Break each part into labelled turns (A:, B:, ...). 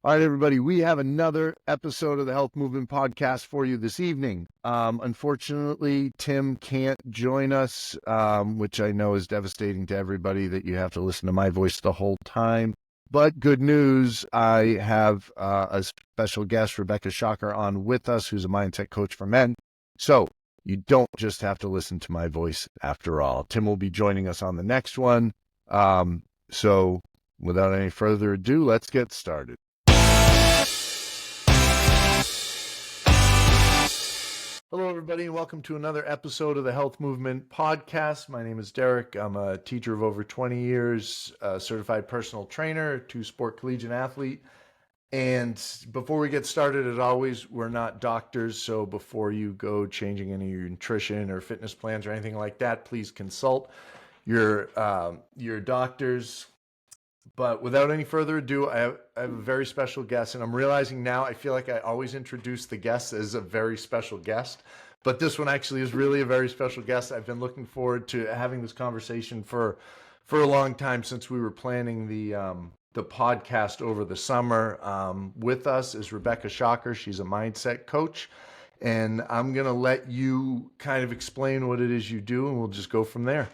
A: All right, everybody, we have another episode of the Health Movement Podcast for you this evening. Unfortunately, Tim can't join us, which I know is devastating to everybody that you have to listen to my voice the whole time. But good news, I have a special guest, Rebecca Schocker, on with us, who's a mindset coach for men. So you don't just have to listen to my voice after all. Tim will be joining us on the next one. So without any further ado, let's get started. Hello, everybody, and welcome to another episode of the Health Movement Podcast. My name is Derek. I'm a teacher of over 20 years, a certified personal trainer, two-sport collegiate athlete. And before we get started, as always, we're not doctors, so before you go changing any of your nutrition or fitness plans or anything like that, please consult your doctors. But without any further ado, I have a very special guest, and I'm realizing now I feel like I always introduce the guest as a very special guest, but this one actually is really a very special guest. I've been looking forward to having this conversation for a long time since we were planning the podcast over the summer. With us is Rebecca Schocker. She's a mindset coach, and I'm going to let you kind of explain what it is you do, and we'll just go from there.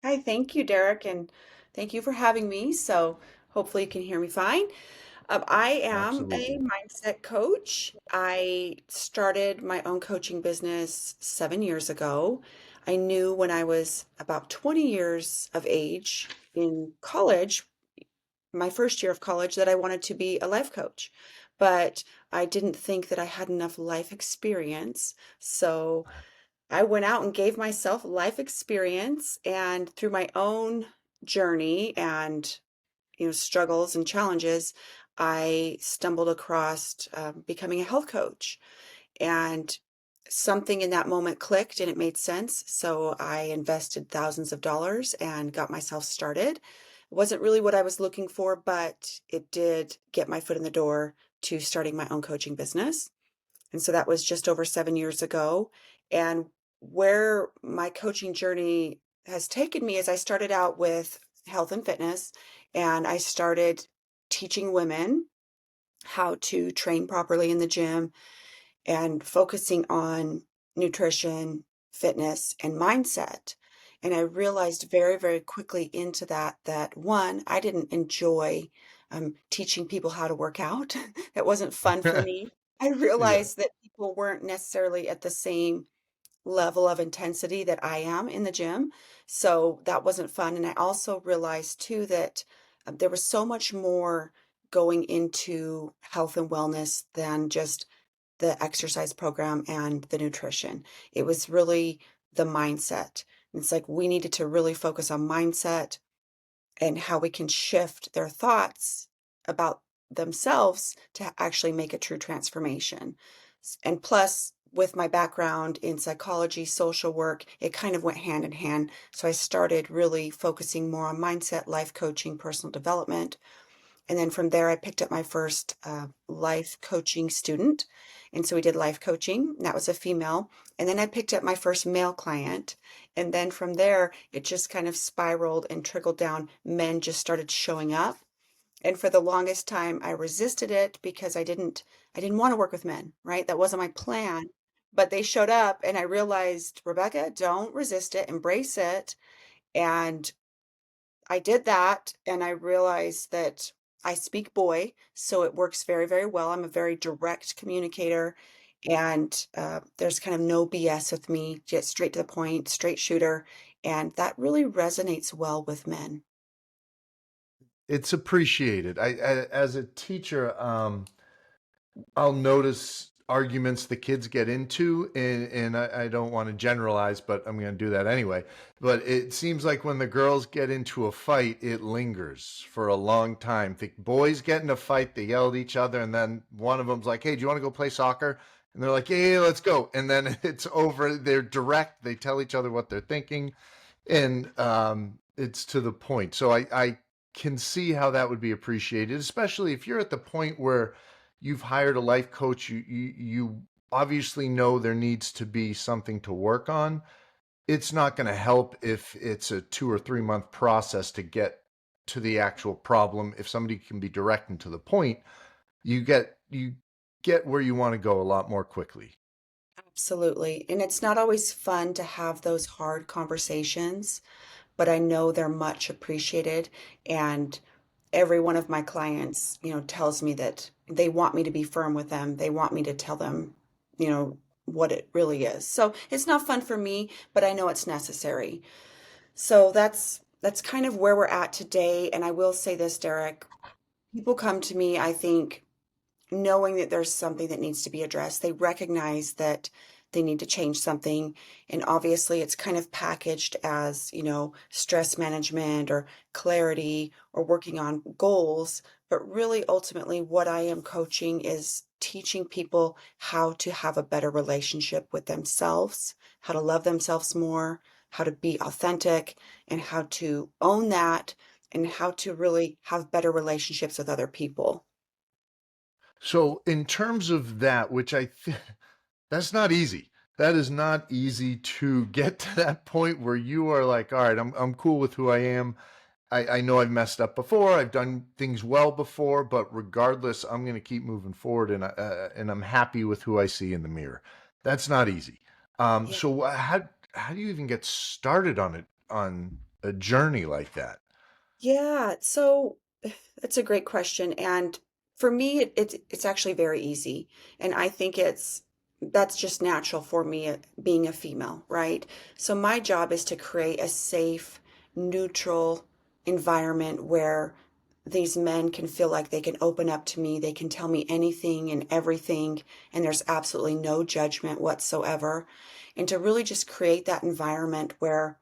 B: Hi, thank you, Derek, and thank you for having me. So hopefully you can hear me fine. I am a
A: Absolutely.
B: mindset coach. I started my own coaching business 7 years ago. I knew when I was about 20 years of age in college, my first year of college, that I wanted to be a life coach, but I didn't think that I had enough life experience. So I went out and gave myself life experience, and through my own journey and struggles and challenges, I stumbled across becoming a health coach, and something in that moment clicked and it made sense. So I invested thousands of dollars and got myself started. It wasn't really what I was looking for, but it did get my foot in the door to starting my own coaching business. And so that was just over 7 years ago. And where my coaching journey has taken me is I started out with health and fitness, and I started teaching women how to train properly in the gym and focusing on nutrition, fitness, and mindset. And I realized very, very quickly into that one, I didn't enjoy teaching people how to work out. That wasn't fun for me. I
A: Yeah.
B: realized that people weren't necessarily at the same level of intensity that I am in the gym. So that wasn't fun. And I also realized too that there was so much more going into health and wellness than just the exercise program and the nutrition. It was really the mindset. It's like we needed to really focus on mindset and how we can shift their thoughts about themselves to actually make a true transformation. And plus, with my background in psychology, social work, it kind of went hand in hand. So I started really focusing more on mindset, life coaching, personal development. And then from there, I picked up my first life coaching student. And so we did life coaching. That was a female. And then I picked up my first male client. And then from there, it just kind of spiraled and trickled down. Men just started showing up. And for the longest time, I resisted it because I didn't want to work with men, right? That wasn't my plan. But they showed up, and I realized, Rebecca, don't resist it, embrace it. And I did that, and I realized that I speak boy, so it works very, very well. I'm a very direct communicator, and there's kind of no BS with me, get straight to the point, straight shooter, and that really resonates well with men.
A: It's appreciated. As a teacher, I'll notice arguments the kids get into, and I don't want to generalize, but I'm going to do that anyway. But it seems like when the girls get into a fight, it lingers for a long time. The boys get in a fight, they yell at each other, and then one of them's like, "Hey, do you want to go play soccer?" And they're like, "Yeah, yeah, let's go." And then it's over. They're direct. They tell each other what they're thinking, and it's to the point. So I can see how that would be appreciated, especially if you're at the point where you've hired a life coach. You obviously know there needs to be something to work on. It's not going to help if it's a 2 or 3 month process to get to the actual problem. If somebody can be direct and to the point, you get where you want to go a lot more quickly.
B: Absolutely. And it's not always fun to have those hard conversations, but I know they're much appreciated. And every one of my clients, tells me that they want me to be firm with them. They want me to tell them, what it really is. So it's not fun for me, but I know it's necessary. So that's kind of where we're at today. And I will say this, Derek, people come to me, I think, knowing that there's something that needs to be addressed. They recognize that they need to change something. And obviously, it's kind of packaged as, stress management or clarity or working on goals. But really, ultimately, what I am coaching is teaching people how to have a better relationship with themselves, how to love themselves more, how to be authentic, and how to own that, and how to really have better relationships with other people.
A: So in terms of that, which that's not easy. That is not easy to get to that point where you are like, all right, I'm cool with who I am. I know I've messed up before. I've done things well before, but regardless, I'm going to keep moving forward, and I'm happy with who I see in the mirror. That's not easy. So how do you even get started on a journey like that?
B: Yeah, so that's a great question. And for me, it's actually very easy. And I think that's just natural for me, being a female, right? So my job is to create a safe, neutral environment where these men can feel like they can open up to me, they can tell me anything and everything, and there's absolutely no judgment whatsoever. And to really just create that environment where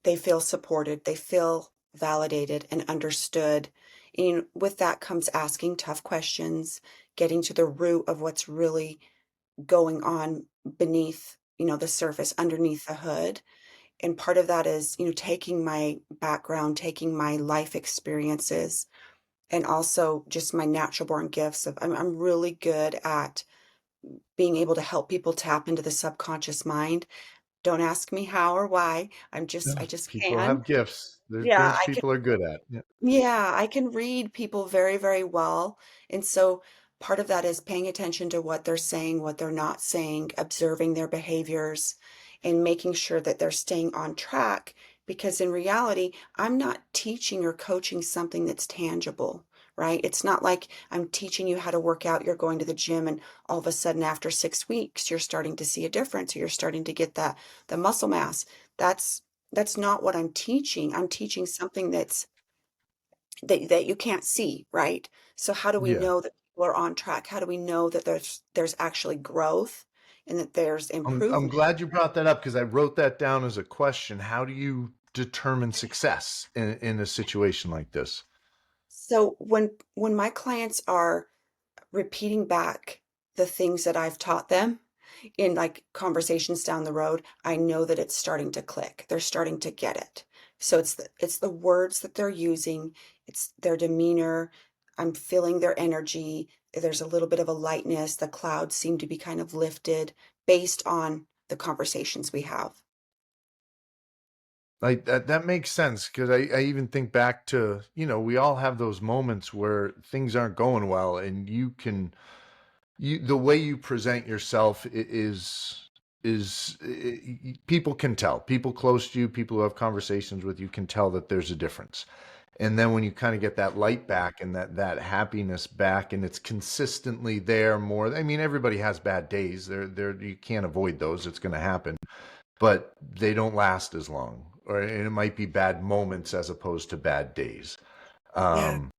B: they feel supported, they feel validated and understood. And with that comes asking tough questions, getting to the root of what's really going on beneath, the surface, underneath the hood. And part of that is, taking my background, taking my life experiences, and also just my natural born gifts of I'm really good at being able to help people tap into the subconscious mind. Don't ask me how or why. I just
A: People
B: can.
A: have gifts. There's
B: Yeah,
A: things
B: I can
A: people are good at. Yeah.
B: yeah, I can read people very, very well. And so part of that is paying attention to what they're saying, what they're not saying, observing their behaviors, and making sure that they're staying on track. Because in reality, I'm not teaching or coaching something that's tangible, right? It's not like I'm teaching you how to work out. You're going to the gym, and all of a sudden, after 6 weeks, you're starting to see a difference, or you're starting to get that the muscle mass. That's that's not what I'm teaching. I'm teaching something that you can't see, right? So how do we
A: Yeah.
B: know that people are on track? How do we know that there's actually growth and that there's
A: I'm
B: improvement?
A: glad you brought that up because I wrote that down as a question. How do you determine success in a situation like this?
B: So when my clients are repeating back the things that I've taught them in like conversations down the road, I know that it's starting to click. They're starting to get it. So it's the words that they're using, it's their demeanor. I'm feeling their energy. There's a little bit of a lightness. The clouds seem to be kind of lifted based on the conversations we have.
A: Like that makes sense because I even think back to, we all have those moments where things aren't going well and the way you present yourself people can tell. People close to you, people who have conversations with you can tell that there's a difference. And then when you kind of get that light back and that happiness back and it's consistently there more, I mean, everybody has bad days. You can't avoid those. It's going to happen, but they don't last as long. Or and it might be bad moments as opposed to bad days.
B: Yeah.
A: Um,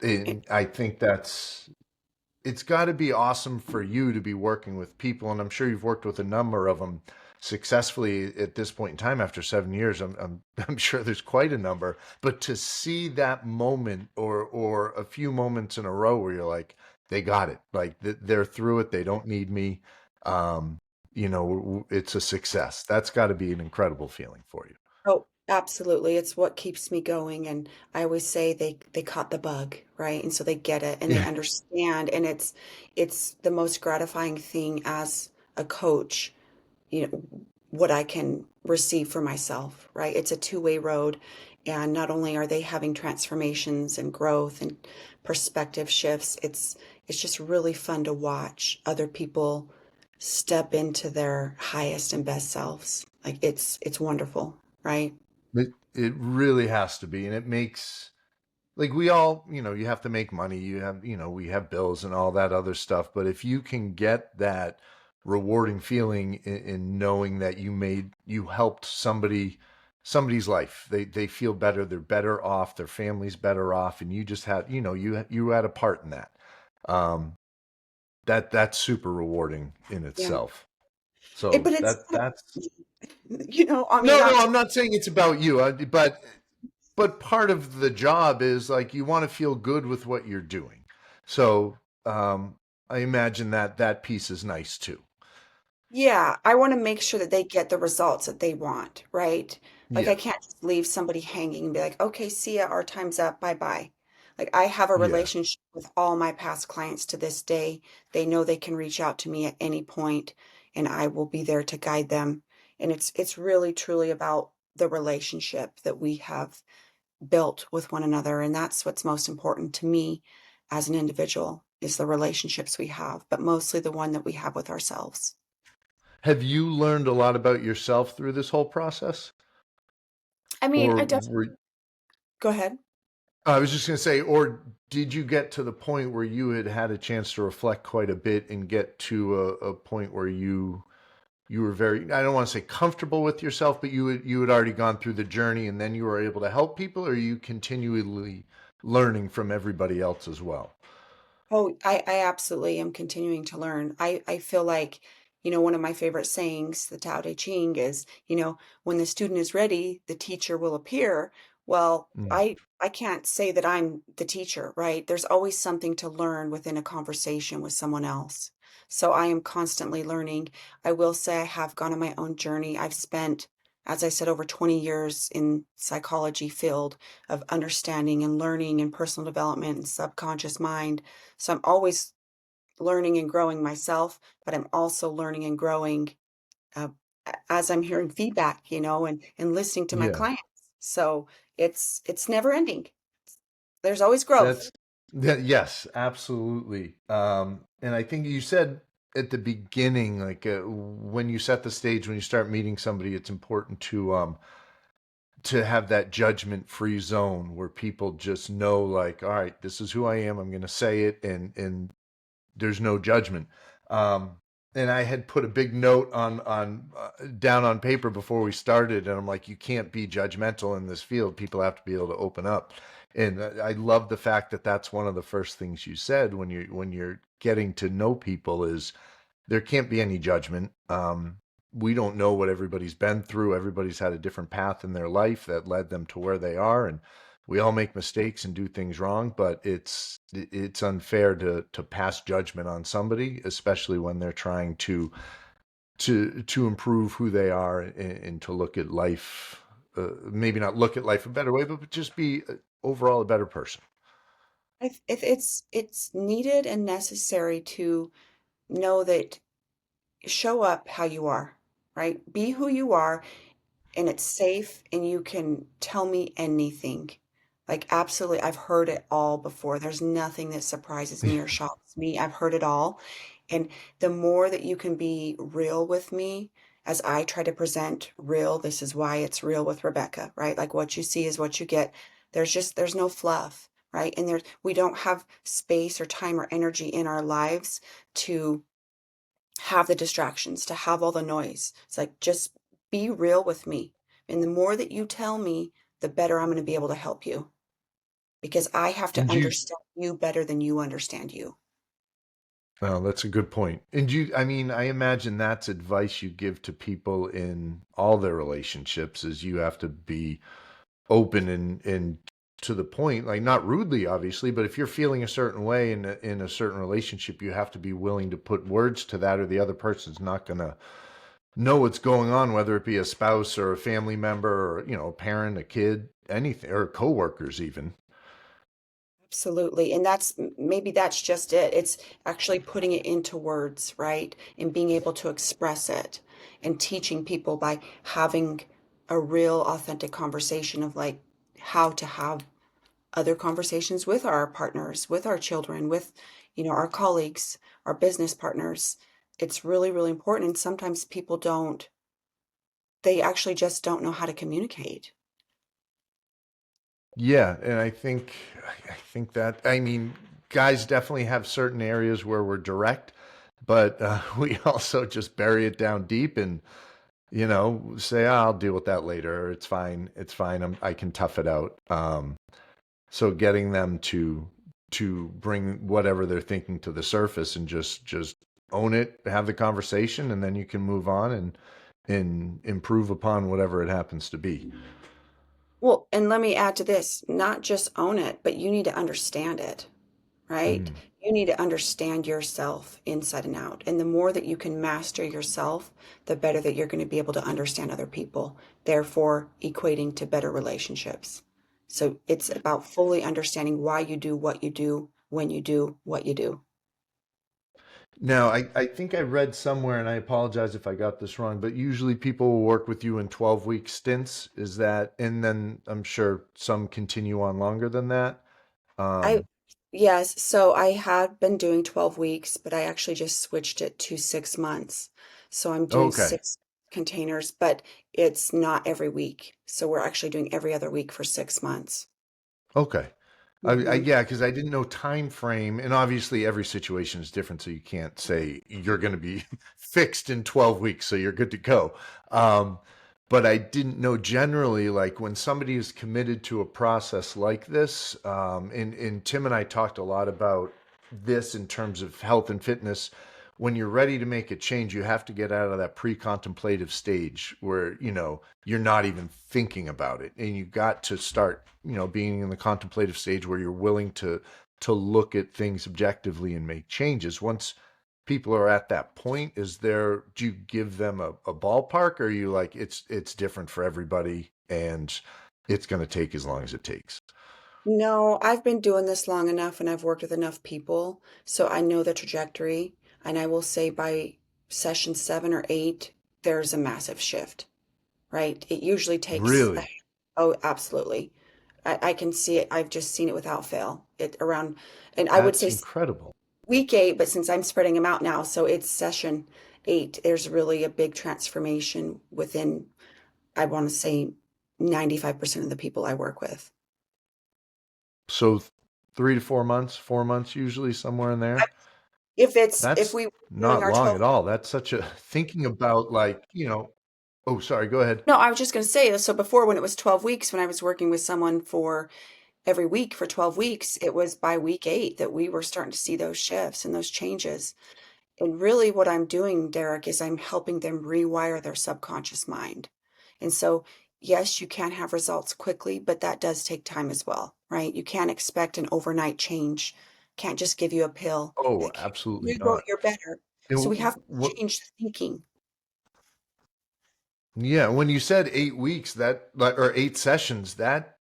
A: and I think it's got to be awesome for you to be working with people, and I'm sure you've worked with a number of them successfully at this point in time after 7 years. I'm sure there's quite a number, but to see that moment or a few moments in a row where you're like, they got it, like they're through it, they don't need me. Um, it's a success. That's got to be an incredible feeling for you.
B: Oh, absolutely. It's what keeps me going. And I always say they caught the bug, right? And so they get it and they
A: Yeah.
B: understand. And it's the most gratifying thing as a coach, what I can receive for myself, right? It's a two-way road. And not only are they having transformations and growth and perspective shifts, it's just really fun to watch other people step into their highest and best selves. Like it's wonderful, right?
A: It really has to be, and it makes like we all, you have to make money. You have, we have bills and all that other stuff. But if you can get that rewarding feeling in knowing that you helped somebody's life, they feel better, they're better off, their family's better off, and you just had, you had a part in that. Um, that's super rewarding in
B: Yeah.
A: itself. So
B: But it's
A: that's
B: I mean,
A: no,
B: not to,
A: I'm not saying it's about you, but part of the job is like you want to feel good with what you're doing. So I imagine that piece is nice too.
B: yeah, I want to make sure that they get the results that they want, right? Like I
A: Yeah,
B: can't just leave somebody hanging and be like, okay, see ya, our time's up, bye bye. Like I have a
A: yeah.
B: relationship with all my past clients to this day. They know they can reach out to me at any point and I will be there to guide them. And it's really truly about the relationship that we have built with one another. And that's what's most important to me as an individual is the relationships we have, but mostly the one that we have with ourselves.
A: Have you learned a lot about yourself through this whole process?
B: I mean,
A: Or
B: I definitely go ahead.
A: I was just going to say, or did you get to the point where you had a chance to reflect quite a bit and get to a point where you were very, I don't want to say comfortable with yourself, but you had already gone through the journey and then you were able to help people, or are you continually learning from everybody else as well?
B: Oh, I absolutely am continuing to learn. I feel like, one of my favorite sayings, the Tao Te Ching, is, when the student is ready, the teacher will appear. Well,
A: Mm.
B: I can't say that I'm the teacher, right? There's always something to learn within a conversation with someone else. So I am constantly learning. I will say I have gone on my own journey. I've spent, as I said, over 20 years in psychology field of understanding and learning and personal development and subconscious mind. So I'm always learning and growing myself, but I'm also learning and growing uh, as I'm hearing feedback, and listening to my
A: Yeah,
B: clients. So it's never ending. There's always growth.
A: that's yes, absolutely. And I think you said at the beginning, like when you set the stage, when you start meeting somebody, it's important to have that judgment free zone where people just know, like, all right, this is who I am, I'm going to say it, and there's no judgment. Um, and I had put a big note on down on paper before we started, and I'm like, you can't be judgmental in this field. People have to be able to open up. And I love the fact that that's one of the first things you said when you're getting to know people is there can't be any judgment. We don't know what everybody's been through. Everybody's had a different path in their life that led them to where they are, and we all make mistakes and do things wrong. But it's unfair to pass judgment on somebody, especially when they're trying to improve who they are and to look at life. Maybe not look at life a better way, but just be overall a better person.
B: It's needed and necessary to know that show up how you are, right? Be who you are, and it's safe and you can tell me anything. Like, absolutely, I've heard it all before. There's nothing that surprises me or shocks me. I've heard it all. And the more that you can be real with me, as I try to present real, this is why it's real with Rebecca, right? Like what you see is what you get. There's no fluff, right? And we don't have space or time or energy in our lives to have the distractions, to have all the noise. It's like, just be real with me. And the more that you tell me, the better I'm going to be able to help you because I have to
A: And you
B: understand you better than you understand you.
A: Well, that's a good point. And I mean, I imagine that's advice you give to people in all their relationships is you have to be open and to the point, like not rudely, obviously, but if you're feeling a certain way in a certain relationship, you have to be willing to put words to that, or the other person's not going to know what's going on, whether it be a spouse or a family member or, a parent, a kid, anything, or coworkers even.
B: Absolutely. And maybe that's just it. It's actually putting it into words, right? And being able to express it and teaching people by having a real authentic conversation of like how to have other conversations with our partners, with our children, with, our colleagues, our business partners. It's really, really important. And sometimes people they actually just don't know how to communicate.
A: Yeah, and I think that I mean, guys definitely have certain areas where we're direct, but we also just bury it down deep and say, "Ah, I'll deal with that later. Or it's fine. I can tough it out." So getting them to bring whatever they're thinking to the surface and just own it, have the conversation, and then you can move on and improve upon whatever it happens to be.
B: Well, and let me add to this, not just own it, but you need to understand it, right?
A: Mm.
B: You need to understand yourself inside and out. And the more that you can master yourself, the better that you're going to be able to understand other people, therefore equating to better relationships. So it's about fully understanding why you do what you do, when you do what you do.
A: Now, I think I read somewhere, and I apologize if I got this wrong, but usually people will work with you in 12-week stints. Is that, and then I'm sure some continue on longer than that.
B: I,
A: Um,
B: yes, so I had been doing 12 weeks, but I actually just switched it to 6 months. So I'm doing
A: okay,
B: 6 containers, but it's not every week. So we're actually doing every other week for 6 months.
A: okay.
B: Hmm.
A: Yeah, because I didn't know time frame, and obviously every situation is different, so you can't say you're going to be fixed in 12 weeks, so you're good to go. Um, but I didn't know generally, like when somebody is committed to a process like this, and Tim and I talked a lot about this in terms of health and fitness. When you're ready to make a change, you have to get out of that pre-contemplative stage where, you're not even thinking about it. And you got to start, being in the contemplative stage where you're willing to look at things objectively and make changes. Once people are at that point, do you give them a ballpark, or are you like it's different for everybody and it's going to take as long as it takes?
B: No, I've been doing this long enough and I've worked with enough people, so I know the trajectory. And I will say by session 7 or 8, there's a massive shift, right? It usually takes,
A: Really?
B: oh, absolutely. I can see it. I've just seen it without fail. It around, and I would
A: That's
B: say
A: incredible.
B: week 8, but since I'm spreading them out now, so it's session 8, there's really a big transformation within, I want to say 95% of the people I work with.
A: So 3 to 4 months, 4 months usually, somewhere in there.
B: If
A: That's
B: we were doing
A: not
B: our
A: long
B: 12,
A: at all. That's such a thinking about, like, oh, sorry, go ahead.
B: no, I was just going to say, so before when it was 12 weeks, when I was working with someone for every week for 12 weeks, it was by week 8 that we were starting to see those shifts and those changes. And really, what I'm doing, Derek, is I'm helping them rewire their subconscious mind. And so, yes, you can have results quickly, but that does take time as well, right? You can't expect an overnight change. Can't just give you a pill.
A: Oh,
B: Like,
A: absolutely
B: you go,
A: not.
B: you're better. So we
A: And
B: have to
A: what
B: change the thinking.
A: Yeah, when you said 8 weeks, that like or 8 sessions, that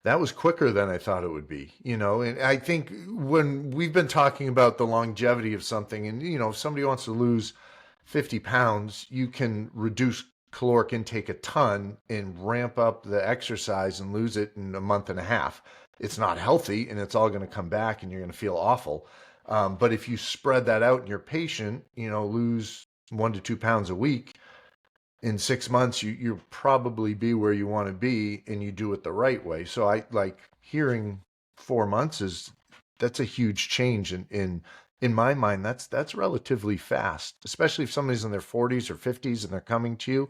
A: was quicker than I thought it would be, and I think when we've been talking about the longevity of something, and if somebody wants to lose 50 pounds, you can reduce caloric intake a ton and ramp up the exercise and lose it in a month and a half. It's not healthy and it's all going to come back and you're going to feel awful. But if you spread that out and you're patient, lose 1 to 2 pounds a week, in 6 months you'll probably be where you want to be, and you do it the right way. So I like hearing 4 months is that's a huge change in my mind. That's relatively fast, especially if somebody's in their 40s or 50s and they're coming to you.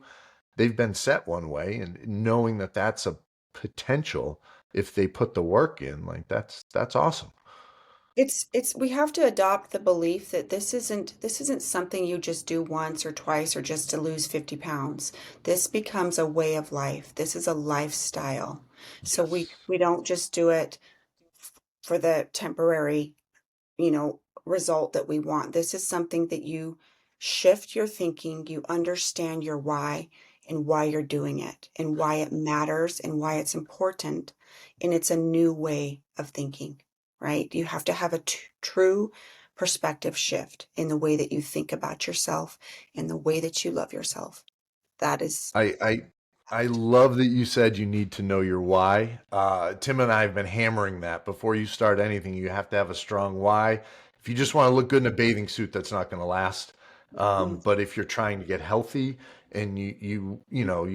A: They've been set one way, and knowing that that's a potential if they put the work in, like that's awesome.
B: It's we have to adopt the belief that this isn't something you just do once or twice or just to lose 50 pounds. This becomes a way of life. This is a lifestyle. So we
A: Yes.
B: we don't just do it for the temporary, result that we want. This is something that you shift your thinking, you understand your why, and why you're doing it and why it matters and why it's important. And it's a new way of thinking, right? You have to have a true perspective shift in the way that you think about yourself and the way that you love yourself. That is
A: I I I love that you said you need to know your why. Tim and I have been hammering that before you start anything. You have to have a strong why. If you just want to look good in a bathing suit, that's not going to last.
B: mm,
A: But if you're trying to get healthy and you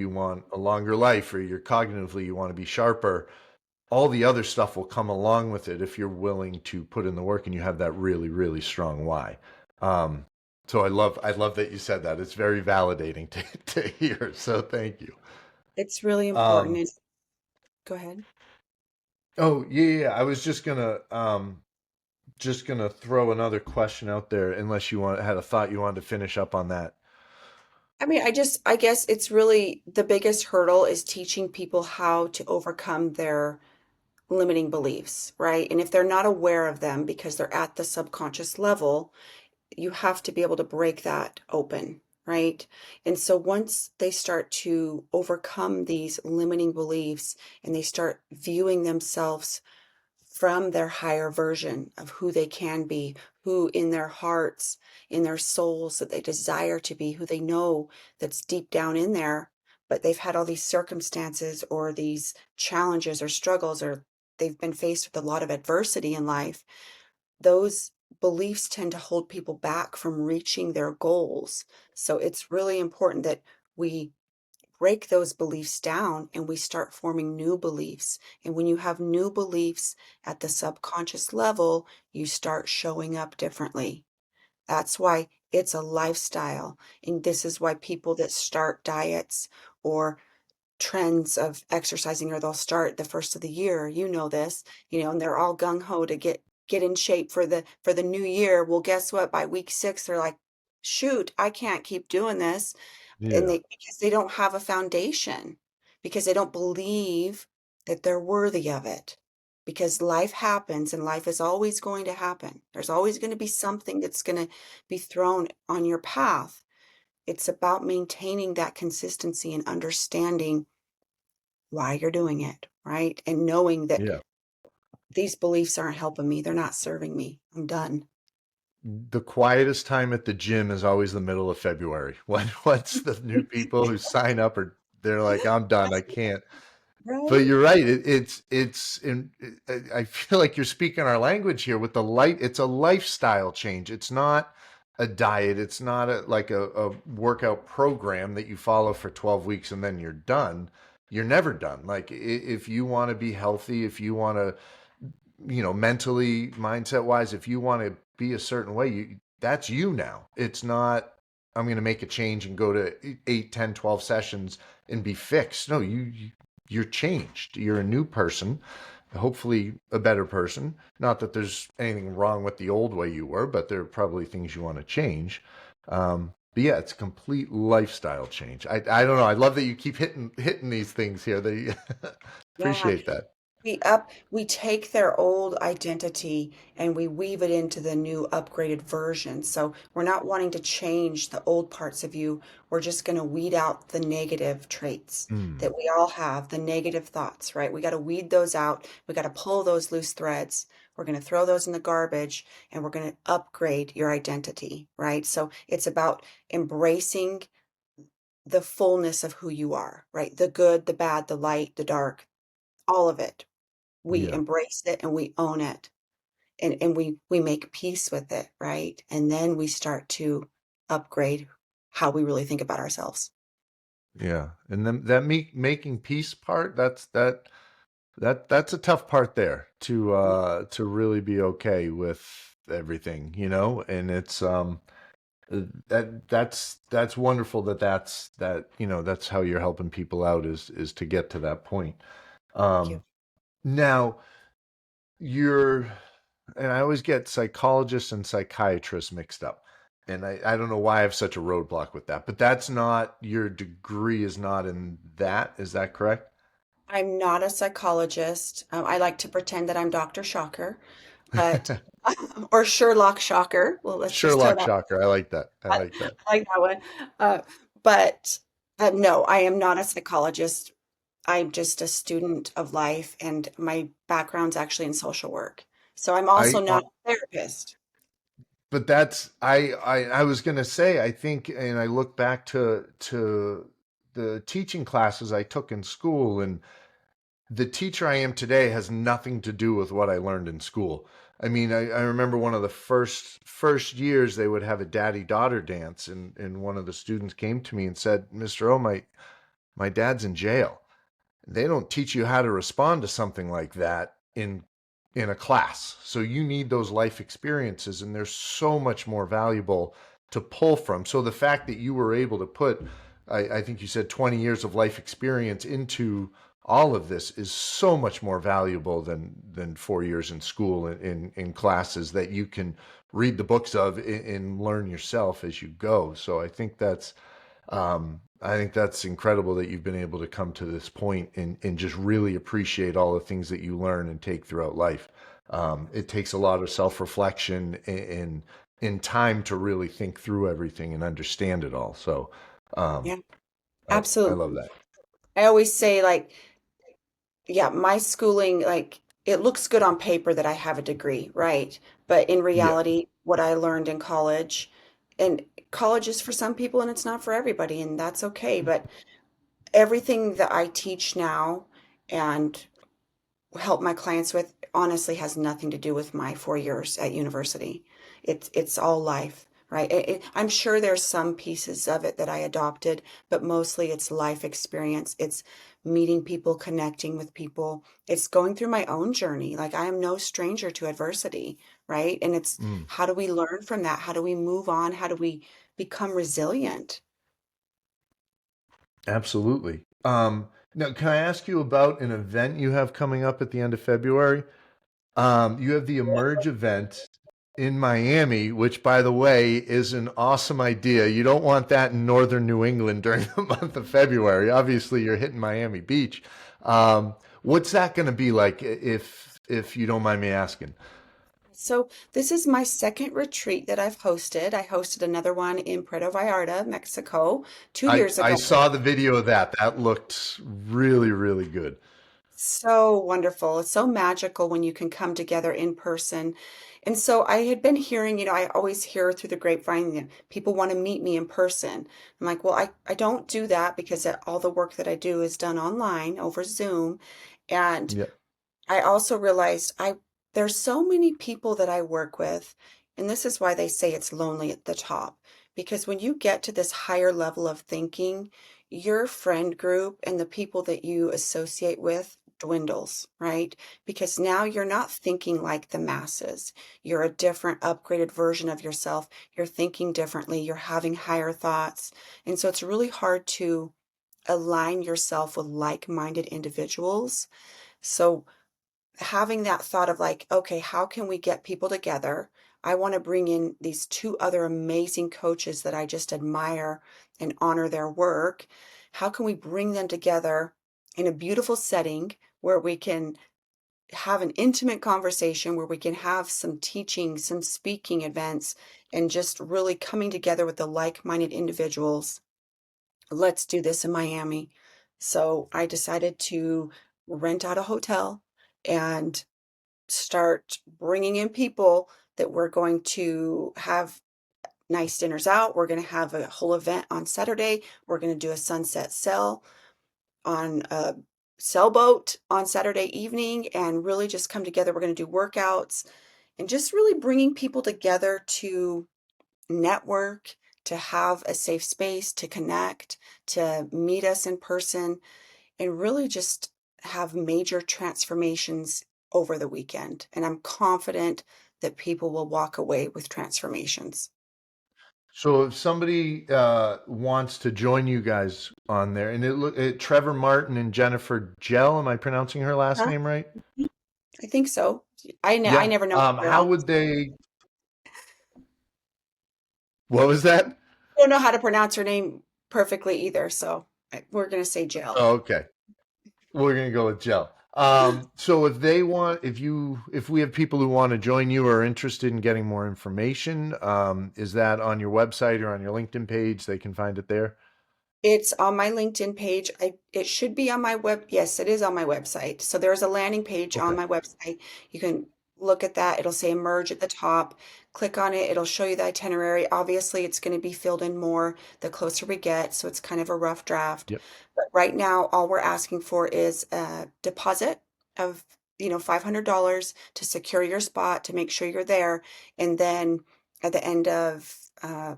A: want a longer life, or you're cognitively you want to be sharper, all the other stuff will come along with it if you're willing to put in the work and you have that really, really strong why. Um, so I love that you said that. It's very validating to hear. So thank you.
B: it's really important.
A: Um,
B: And go ahead.
A: oh yeah. I was just gonna throw another question out there, unless you had a thought you wanted to finish up on that.
B: I mean, I guess it's really the biggest hurdle is teaching people how to overcome their limiting beliefs, right? And if they're not aware of them because they're at the subconscious level, you have to be able to break that open, right? And so once they start to overcome these limiting beliefs and they start viewing themselves from their higher version of who they can be, who in their hearts, in their souls that they desire to be, who they know that's deep down in there, but they've had all these circumstances or these challenges or struggles, or they've been faced with a lot of adversity in life. Those beliefs tend to hold people back from reaching their goals. So it's really important that we break those beliefs down and we start forming new beliefs. And when you have new beliefs at the subconscious level, you start showing up differently. That's why it's a lifestyle. And this is why people that start diets or trends of exercising, or they'll start the first of the year, you know this, and they're all gung-ho to get in shape for the new year. Well, guess what? By week 6, they're like, shoot, I can't keep doing this. And
A: Yeah.
B: they because they don't have a foundation, because they don't believe that they're worthy of it. Because life happens and life is always going to happen. There's always going to be something that's going to be thrown on your path. It's about maintaining that consistency and understanding why you're doing it, right? And knowing that
A: Yeah.
B: these beliefs aren't helping me, they're not serving me. I'm done.
A: The quietest time at the gym is always the middle of February. When once the new people who sign up are they're like, I'm done. I can't. But
B: Right?
A: you're right. It's I feel like you're speaking our language here with the light. It's a lifestyle change. It's not a diet. It's not a workout program that you follow for 12 weeks and then you're done. You're never done. Like if you want to be healthy, if you want to, mentally, mindset wise, if you want to be a certain way, that's you now. It's not, I'm going to make a change and go to 8, 10, 12 sessions and be fixed. No, you're changed. You're a new person, hopefully a better person. Not that there's anything wrong with the old way you were, but there are probably things you want to change. But yeah, it's a complete lifestyle change. I don't know. I love that you keep hitting these things here. They
B: Yeah.
A: appreciate that.
B: We take their old identity and we weave it into the new upgraded version. So we're not wanting to change the old parts of you. We're just going to weed out the negative traits
A: Mm,
B: that we all have, the negative thoughts, right? We got to weed those out. We got to pull those loose threads. We're going to throw those in the garbage and we're going to upgrade your identity, right? So it's about embracing the fullness of who you are, right? The good, the bad, the light, the dark, all of it. We
A: yeah.
B: embrace it and we own it, and we make peace with it, right? And then we start to upgrade how we really think about ourselves.
A: Yeah, and then that making peace part, that's a tough part there to really be okay with everything, and it's that's wonderful that's how you're helping people out is to get to that point.
B: Thank you.
A: Now you're and I always get psychologists and psychiatrists mixed up. And I don't know why I have such a roadblock with that, but that's not your degree is not in that. Is that correct?
B: I'm not a psychologist. I like to pretend that I'm Dr. Shocker, but or Sherlock Shocker. Well, let's just throw
A: Sherlock
B: that.
A: Shocker. I like that. I
B: I
A: like that.
B: I like that one. Uh, but No, I am not a psychologist. I'm just a student of life, and my background's actually in social work. So I'm also
A: I
B: not a therapist.
A: but that's I was gonna say I think, and I look back to the teaching classes I took in school, and the teacher I am today has nothing to do with what I learned in school. I mean, I remember one of the first years they would have a daddy daughter dance, and one of the students came to me and said, "Mr. O, my dad's in jail." They don't teach you how to respond to something like that in a class. So you need those life experiences, and they're so much more valuable to pull from. So the fact that you were able to put, I think you said 20 years of life experience into all of this is so much more valuable than 4 years in school in classes that you can read the books of and learn yourself as you go. So I think that's incredible that you've been able to come to this point and just really appreciate all the things that you learn and take throughout life. It takes a lot of self-reflection and time to really think through everything and understand it all. So um,
B: Yeah,
A: I love
B: absolutely.
A: that.
B: I always say, like, yeah, my schooling, like, it looks good on paper that I have a degree, right? But in
A: Yeah.
B: reality, what I learned in college, and college is for some people and it's not for everybody, and that's okay. But everything that I teach now and help my clients with honestly has nothing to do with my 4 years at university. It's all life, right? I'm sure there's some pieces of it that I adopted, but mostly it's life experience. It's meeting people, connecting with people. It's going through my own journey. Like, I am no stranger to adversity, right? And it's,
A: Mm,
B: how do we learn from that? How do we move on? How do we become resilient?
A: absolutely. Now, can I ask you about an event you have coming up at the end of February? You have the Emerge event in Miami, which, by the way, is an awesome idea. You don't want that in northern New England during the month of February. Obviously, you're hitting Miami Beach. What's that going to be like, if you don't mind me asking?
B: So this is my second retreat that I've hosted. I hosted another one in Puerto Vallarta, Mexico, 2 years
A: I
B: ago.
A: saw the video of that. That looked really, really good.
B: So wonderful. It's so magical when you can come together in person. And so I had been hearing, I always hear through the grapevine that people want to meet me in person. I'm like, well, I don't do that because all the work that I do is done online over Zoom. And
A: Yeah.
B: I also realized there's so many people that I work with, and this is why they say it's lonely at the top. Because when you get to this higher level of thinking, your friend group and the people that you associate with dwindles, right? Because now you're not thinking like the masses. You're a different, upgraded version of yourself. You're thinking differently. You're having higher thoughts. And so it's really hard to align yourself with like-minded individuals. So having that thought of, like, okay, how can we get people together? I want to bring in these two other amazing coaches that I just admire and honor their work. How can we bring them together in a beautiful setting where we can have an intimate conversation, where we can have some teaching, some speaking events, and just really coming together with the like-minded individuals? Let's do this in Miami. So I decided to rent out a hotel and start bringing in people that we're going to have nice dinners out. We're going to have a whole event on Saturday. We're going to do a sunset sail on a sailboat on Saturday evening and really just come together. We're going to do workouts and just really bringing people together to network, to have a safe space, to connect, to meet us in person, and really just have major transformations over the weekend. And I'm confident that people will walk away with transformations.
A: So if somebody wants to join you guys on there, and Trevor Martin and Jennifer Gell, am I pronouncing her last
B: Huh?
A: name right?
B: Mhm. I think so. I
A: Yeah.
B: never know how to
A: How
B: pronounce.
A: would they? What was that?
B: I don't know how to pronounce her name perfectly either, so we're gonna say Jill.
A: Oh, okay. We're gonna go with Gel. So if we have people who want to join you or are interested in getting more information, is that on your website or on your LinkedIn page? They can find it there.
B: It's on my LinkedIn page. It should be on my web. Yes, it is on my website. So there's a landing page on
A: Okay.
B: my website. You can look at that. It'll say merge at the top. Click on it. It'll show you the itinerary. Obviously, it's going to be filled in more the closer we get. So it's kind of a rough draft.
A: Yep.
B: But right now, all we're asking for is a deposit of, $500 to secure your spot to make sure you're there. And then at the end of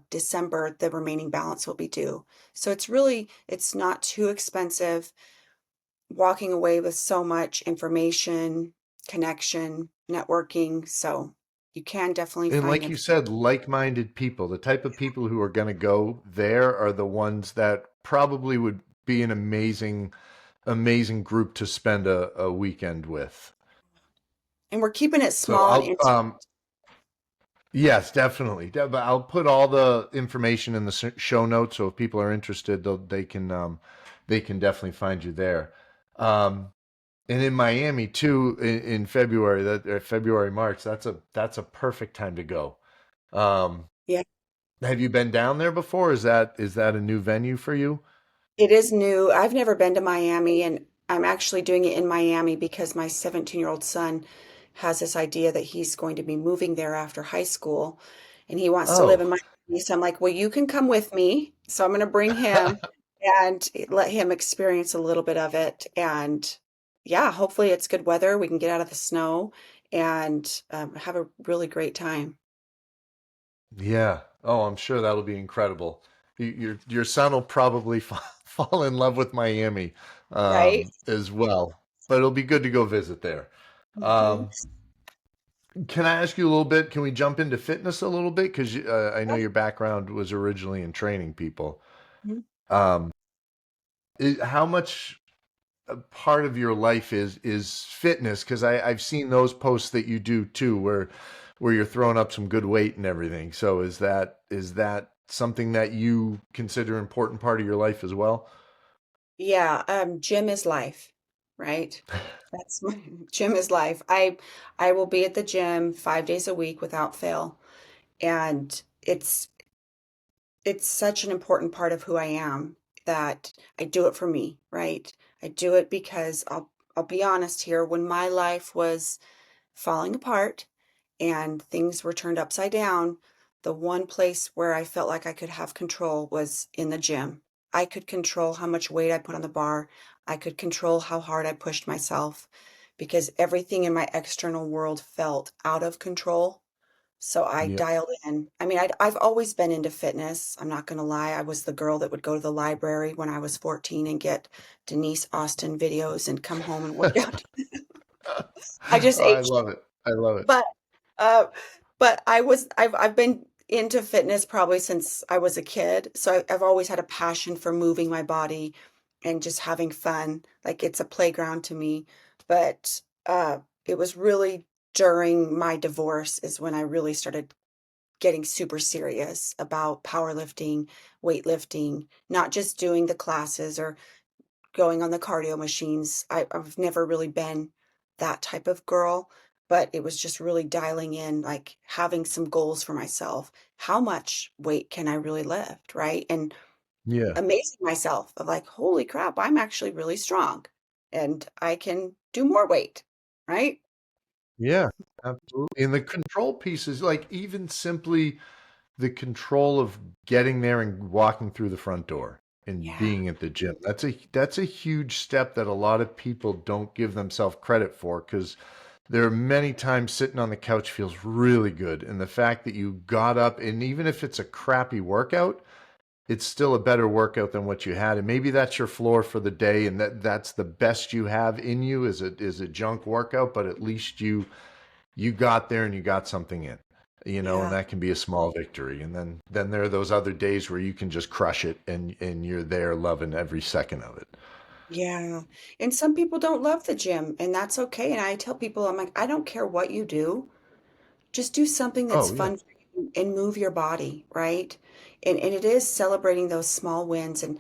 B: December, the remaining balance will be due. So it's not too expensive, walking away with so much information, connection, networking. So you can definitely
A: And
B: find
A: like you said, like-minded people, the type of people who are going to go there are the ones that probably would be an amazing group to spend a weekend with.
B: and we're keeping it
A: So
B: small and
A: I'll
B: intimate.
A: yes, definitely. But I'll put all the information in the show notes, so if people are interested, they can definitely find you there. Um, and in Miami too, in February, February March, that's a perfect time to go. Um,
B: Yeah.
A: have you been down there before? Is that a new venue for you?
B: It is new. I've never been to Miami, and I'm actually doing it in Miami because my 17-year-old son has this idea that he's going to be moving there after high school, and he wants to live in
A: Oh,
B: Miami. So I'm like, well, you can come with me. So I'm going to bring him and let him experience a little bit of it. And yeah, hopefully it's good weather. We can get out of the snow and have a really great time.
A: yeah. Oh, I'm sure that'll be incredible. Your son will probably fall in love with Miami
B: Right?
A: as well, but it'll be good to go visit there.
B: Hmm.
A: Um, can I ask you a little bit? Can we jump into fitness a little bit? Because I know your background was originally in training people. Um, how much a part of your life is fitness? Because I've seen those posts that you do too, where you're throwing up some good weight and everything. So is that something that you consider an important part of your life as well?
B: Yeah, gym is life, right? That's my gym is life. I will be at the gym 5 days a week without fail, and it's such an important part of who I am that I do it for me, right? I do it because I'll be honest here, when my life was falling apart and things were turned upside down, the one place where I felt like I could have control was in the gym. I could control how much weight I put on the bar. I could control how hard I pushed myself because everything in my external world felt out of control. So I
A: Yep.
B: dialed in. I mean, I've always been into fitness. I'm not going to lie. I was the girl that would go to the library when I was 14 and get Denise Austin videos and come home and work out. I just
A: Oh, I
B: ate.
A: love it. I love it.
B: But uh I've been into fitness probably since I was a kid. So I've always had a passion for moving my body and just having fun. Like it's a playground to me. But it was really during my divorce is when I really started getting super serious about powerlifting, weightlifting, not just doing the classes or going on the cardio machines. I've never really been that type of girl, but it was just really dialing in, like having some goals for myself. How much weight can I really lift, right? And
A: Yeah.
B: amazing myself of like, holy crap, I'm actually really strong and I can do more weight, right?
A: Yeah. Absolutely. And the control piece is like even simply the control of getting there and walking through the front door and
B: Yeah.
A: being at the gym. That's a huge step that a lot of people don't give themselves credit for because there are many times sitting on the couch feels really good. And the fact that you got up and even if it's a crappy workout, it's still a better workout than what you had. And maybe that's your floor for the day and that's the best you have in you is a junk workout, but at least you got there and you got something in, and
B: Yeah.
A: that can be a small victory. And then there are those other days where you can just crush it and you're there loving every second of it.
B: Yeah. And some people don't love the gym, and that's okay. And I tell people, I'm like, I don't care what you do. Just do something that's
A: Oh yeah.
B: fun for you and move your body, right? And it is celebrating those small wins. And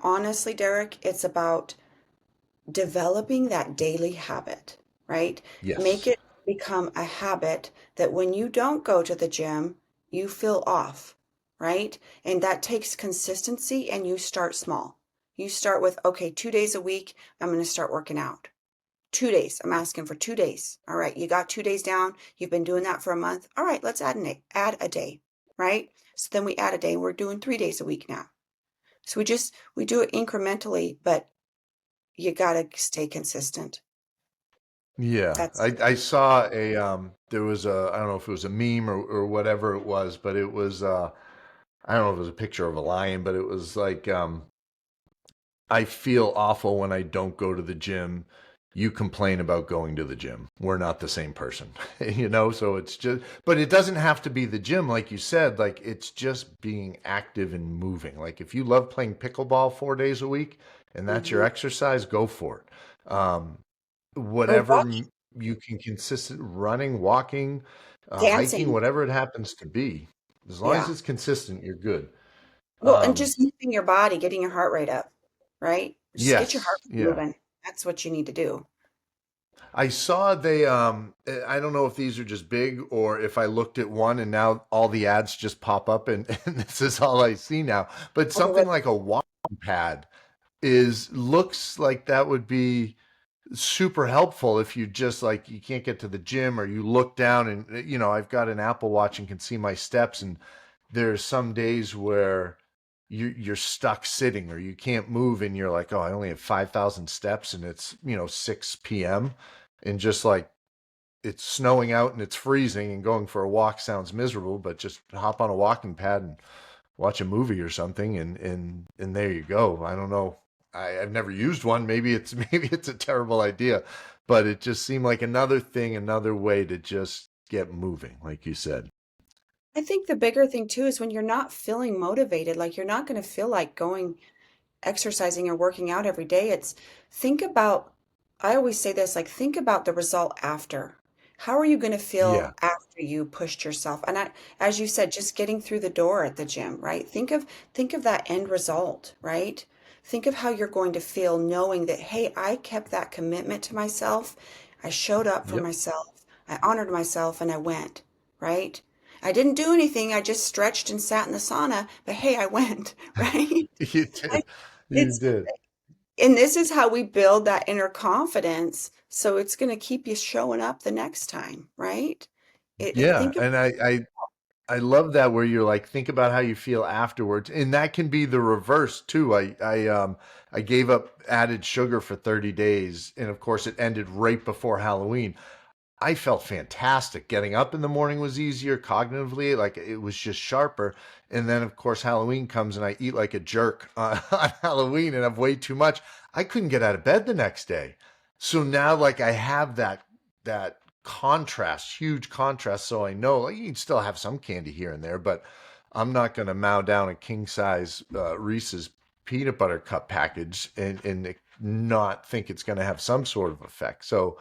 B: honestly, Derek, it's about developing that daily habit, right? Make
A: Yes.
B: it become a habit that when you don't go to the gym, you feel off. right? And that takes consistency, and you start small. You start with, okay, 2 days a week, I'm going to start working out. 2 days. I'm asking for 2 days. All right, you got 2 days down. You've been doing that for a month. All right, let's add a day, right? So then we add a day. We're doing 3 days a week now. So we do it incrementally, but you gotta stay consistent.
A: Yeah,
B: That's
A: I saw a there was a, I don't know if it was a meme or whatever it was, but it was I don't know if it was a picture of a lion, but it was like I feel awful when I don't go to the gym. You complain about going to the gym. We're not the same person, you know? So it's just, but it doesn't have to be the gym, like you said. Like it's just being active and moving. Like if you love playing pickleball 4 days a week and that's your
B: mhm.
A: exercise, go for it.
B: Or
A: Whatever
B: walking,
A: you can consistent running, walking, hiking,
B: dancing.
A: whatever it happens to be, as long as
B: Yeah.
A: it's consistent, you're good.
B: Well, and
A: Um,
B: just moving your body, getting your heart rate up, right? Just get your heart
A: yes,
B: rate
A: yeah.
B: moving. That's what you need to do.
A: I saw they I don't know if these are just big or if I looked at one and now all the ads just pop up and, and this is all I see now. But
B: Okay,
A: something like a walking pad is looks like that would be super helpful if you just like you can't get to the gym or you look down and you know, I've got an Apple Watch and can see my steps, and there's some days where you're stuck sitting or you can't move and you're like, oh, I only have 5,000 steps and it's, you know, 6 p.m. and just like it's snowing out and it's freezing and going for a walk sounds miserable, but just hop on a walking pad and watch a movie or something and there you go. I don't know. I've never used one. Maybe it's maybe it's a terrible idea, but it just seemed like another thing, another way to just get moving, like you said.
B: I think the bigger thing too is when you're not feeling motivated, like you're not going to feel like going exercising or working out every day. It's think about, I always say this, like think about the result after. How are you going to
A: Yeah.
B: feel after you pushed yourself? And as you said, just getting through the door at the gym, right? Think of that end result, right? Think of how you're going to feel knowing that, hey, I kept that commitment to myself. I showed up for
A: Yep.
B: myself. I honored myself and I went, right? I didn't do anything. I just stretched and sat in the sauna, but hey, I went, right?
A: You did.
B: I,
A: You
B: it's
A: did.
B: and this is how we build that inner confidence. So it's going to keep you showing up the next time, right?
A: Yeah,
B: Think of,
A: and I love that where you're like think about how you feel afterwards, and that can be the reverse too. I gave up added sugar for 30 days, and of course it ended right before Halloween. I felt fantastic. Getting up in the morning was easier cognitively, like it was just sharper. And then, of course, Halloween comes and I eat like a jerk on Halloween and have way too much. I couldn't get out of bed the next day. So now, like, I have that contrast, huge contrast. So I know like, you can still have some candy here and there, but I'm not going to mow down a king size Reese's peanut butter cup package and not think it's going to have some sort of effect. So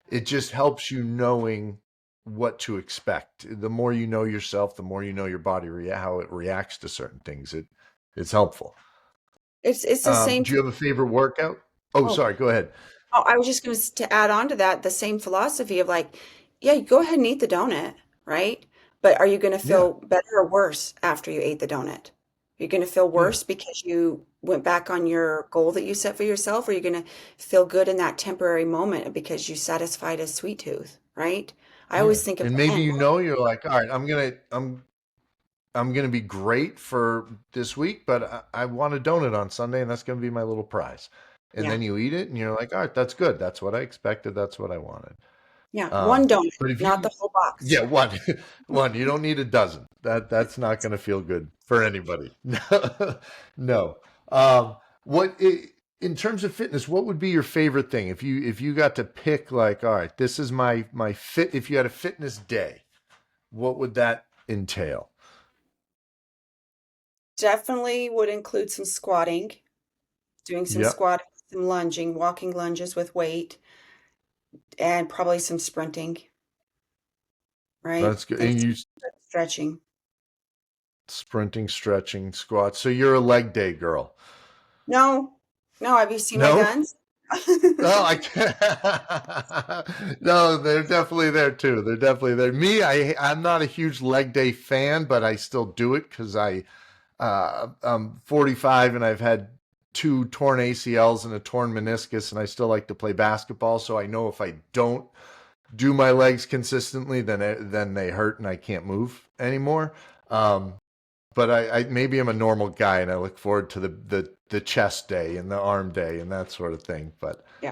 A: it just helps you knowing what to expect. The more you know yourself, the more you know your body how it reacts to certain things. It's helpful.
B: it's the same.
A: Do you have a favorite workout? Oh,
B: Oh,
A: sorry. Go ahead.
B: oh, I was just going to add on to that the same philosophy of like, yeah, you go ahead and eat the donut, right? But are you going to
A: Yeah,
B: feel better or worse after you ate the donut? You're going to feel
A: yeah,
B: worse because you went back on your goal that you set for yourself, or you're going to feel good in that temporary moment because you satisfied a sweet tooth, right? I
A: yeah.
B: always think of
A: And
B: the
A: maybe
B: end.
A: you know you're like, all right, I'm gonna be great for this week, but I want a donut on Sunday, and that's gonna be my little prize. And
B: Yeah,
A: then you eat it, and you're like, all right, that's good. That's what I expected. That's what I wanted.
B: yeah, one donut,
A: But if
B: not
A: you,
B: the whole box.
A: yeah, one, one, you don't need a dozen. That's not going to feel good for anybody. No, no. What in terms of fitness, what would be your favorite thing if you got to pick? Like, all right, this is my fit. If you had a fitness day, what would that entail?
B: Definitely would include some squatting, doing some
A: Yep,
B: squatting, some lunging, walking lunges with weight, and probably some sprinting, right?
A: that's good.
B: And
A: And
B: some
A: you
B: stretching.
A: sprinting, stretching, squats. So you're a leg day girl.
B: No, no, have you seen my
A: No?
B: guns?
A: Oh, I can't. No, they're definitely there too. They're definitely there. I'm not a huge leg day fan, but I still do it because I'm 45 and I've had two torn ACLs and a torn meniscus, and I still like to play basketball. So I know if I don't do my legs consistently, then they hurt and I can't move anymore. Um, but I maybe I'm a normal guy and I look forward to the chest day and the arm day and that sort of thing. But
B: Yeah.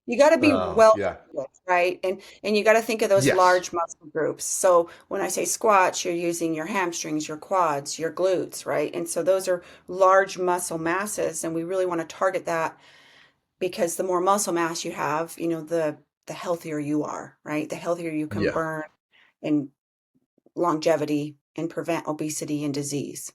B: You got to be well
A: yeah,
B: rounded, right? And you got to think of those
A: yes,
B: large muscle groups. So when I say squats, you're using your hamstrings, your quads, your glutes, right? And so those are large muscle masses, and we really want to target that because the more muscle mass you have, the healthier you are, right? The healthier you can
A: yeah.
B: burn and longevity and prevent obesity and disease.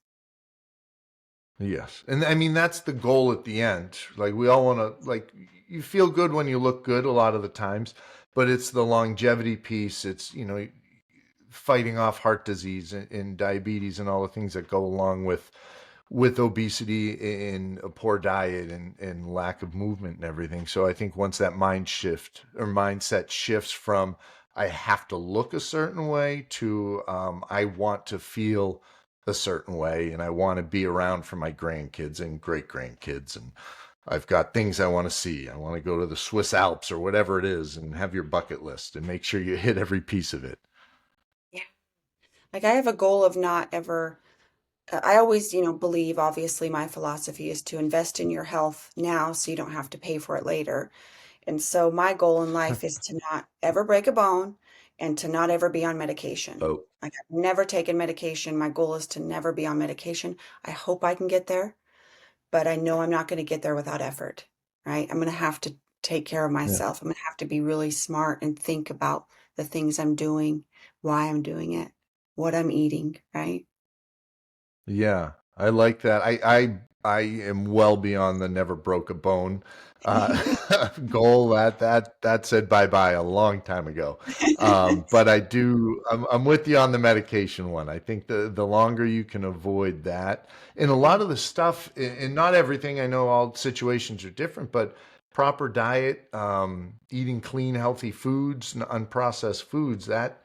A: Yes. And I mean, that's the goal at the end. Like, we all want to, like, you feel good when you look good a lot of the times, but it's the longevity piece. It's, fighting off heart disease and diabetes and all the things that go along with obesity and a poor diet and lack of movement and everything. So I think once that mindset shifts from I have to look a certain way to I want to feel a certain way and I want to be around for my grandkids and great grandkids, and I've got things I want to see. I want to go to the Swiss Alps or whatever it is and have your bucket list and make sure you hit every piece of it.
B: Yeah. Like I have a goal of not ever I always, believe obviously my philosophy is to invest in your health now so you don't have to pay for it later. And so my goal in life is to not ever break a bone and to not ever be on medication.
A: Oh,
B: Like I've never taken medication. My goal is to never be on medication. I hope I can get there, but I know I'm not going to get there without effort, right? I'm going to have to take care of
A: yeah.
B: myself. I'm going to have to be really smart and think about the things I'm doing, why I'm doing it, what I'm eating, right?
A: Yeah, I like that. I am well beyond the never broke a bone goal. That said bye bye a long time ago. But I'm with you on the medication one. I think the longer you can avoid that, and a lot of the stuff, and not everything. I know all situations are different, but proper diet, eating clean, healthy foods, unprocessed foods, that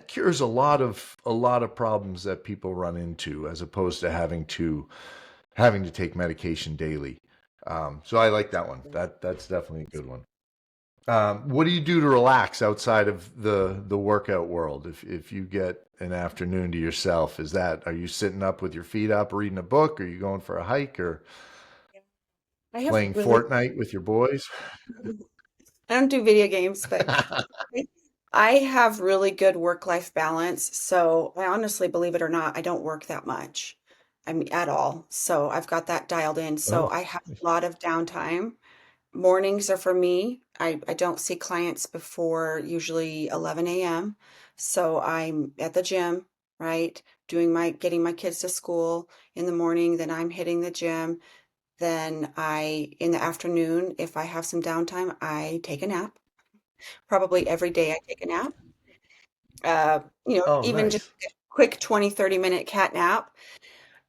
A: cures a lot of problems that people run into as opposed to having to take medication daily. So I like that one. That's definitely a good one. What do you do to relax outside of the workout world? If you get an afternoon to yourself, are you sitting up with your feet up, reading a book? Are you going for a hike or
B: I have
A: playing
B: really
A: Fortnite with your boys?
B: I don't do video games, but I have really good work-life balance. So I honestly, believe it or not, I don't work that much. I mean, at all. So I've got that dialed in. So
A: Oh,
B: I have a lot of downtime. Mornings are for me. I don't see clients before usually 11 a.m. So I'm at the gym, right? Getting my kids to school in the morning. Then I'm hitting the gym. Then in the afternoon, if I have some downtime, I take a nap. Probably every day I take a nap.
A: oh,
B: Even just
A: nice.
B: a quick 20, 30-minute cat nap.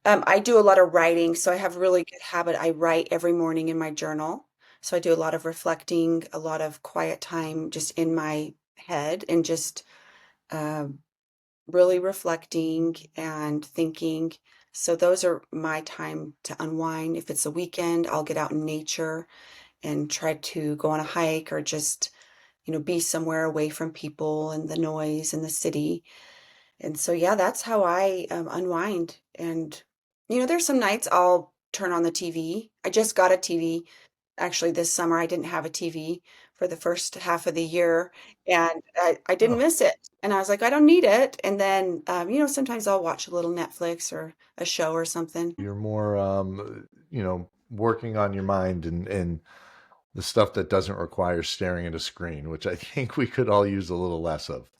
B: I do a lot of writing, so I have a really good habit. I write every morning in my journal. So I do a lot of reflecting, a lot of quiet time just in my head and just uh, really reflecting and thinking. So those are my time to unwind. If it's a weekend, I'll get out in nature and try to go on a hike or just, be somewhere away from people and the noise and the city. And so, yeah, that's how I unwind. And, there's some nights I'll turn on the TV. I just got a TV. Actually, this summer I didn't have a TV for the first half of the year, and I didn't
A: Oh,
B: miss it. And I was like, I don't need it. And then, sometimes I'll watch a little Netflix or a show or something.
A: you're more working on your mind and the stuff that doesn't require staring at a screen, which I think we could all use a little less of.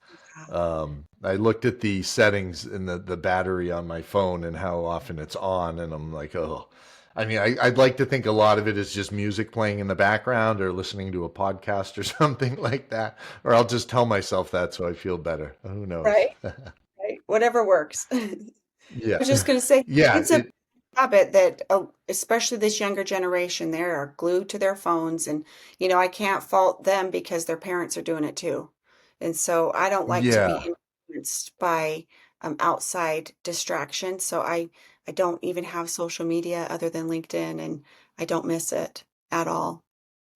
B: Yeah.
A: I looked at the settings in the battery on my phone and how often it's on, and I'm like, oh. I mean, I'd like to think a lot of it is just music playing in the background or listening to a podcast or something like that, or I'll just tell myself that so I feel better. Who knows?
B: Right, right. Whatever works. I
A: Yeah,
B: was just going to say,
A: yeah.
B: it's a habit that, especially this younger generation, they are glued to their phones, and I can't fault them because their parents are doing it too. And so I don't like to
A: Yeah.
B: be influenced by outside distraction. So I don't even have social media other than LinkedIn, and I don't miss it at all.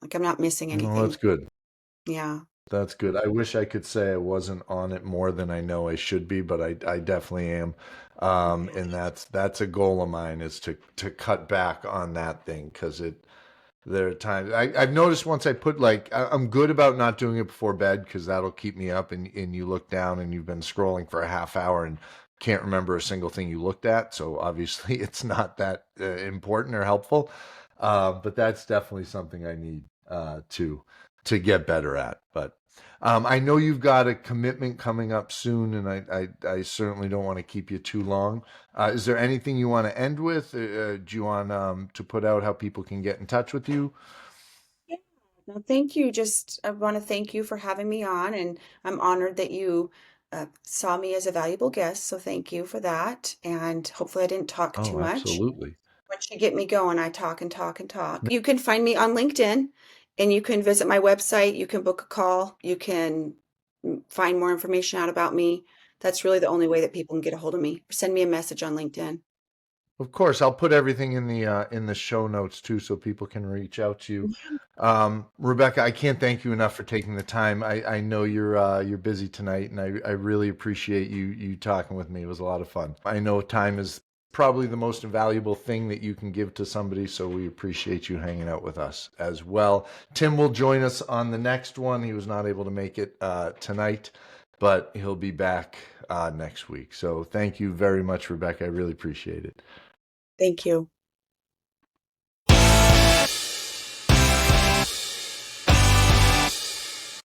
B: Like I'm not missing
A: No, that's
B: anything.
A: good.
B: Yeah.
A: That's good. I wish I could say I wasn't on it more than I know I should be, but I definitely am. And that's a goal of mine is to cut back on that thing because there are times I've noticed once I put like I'm good about not doing it before bed because that'll keep me up and you look down and you've been scrolling for a half hour and can't remember a single thing you looked at. So obviously it's not that important or helpful. But that's definitely something I need to get better at. But I know you've got a commitment coming up soon, and I certainly don't want to keep you too long. Is there anything you want to end with? Do you want to put out how people can get in touch with you?
B: Yeah. No, thank you. Just I want to thank you for having me on, and I'm honored that you saw me as a valuable guest. So thank you for that. And hopefully, I didn't talk too
A: Oh,
B: much.
A: absolutely.
B: Once you get me going, I talk and talk and talk. You can find me on LinkedIn, and you can visit my website. You can book a call. You can find more information out about me. That's really the only way that people can get a hold of me. Send me a message on LinkedIn.
A: Of course, I'll put everything in the show notes too, so people can reach out to you. Rebecca, I can't thank you enough for taking the time. I know you're busy tonight, and I really appreciate you talking with me. It was a lot of fun. I know time is probably the most invaluable thing that you can give to somebody, so we appreciate you hanging out with us as well. Tim will join us on the next one. He was not able to make it tonight, but he'll be back next week. So thank you very much, Rebecca. I really appreciate it.
B: Thank you.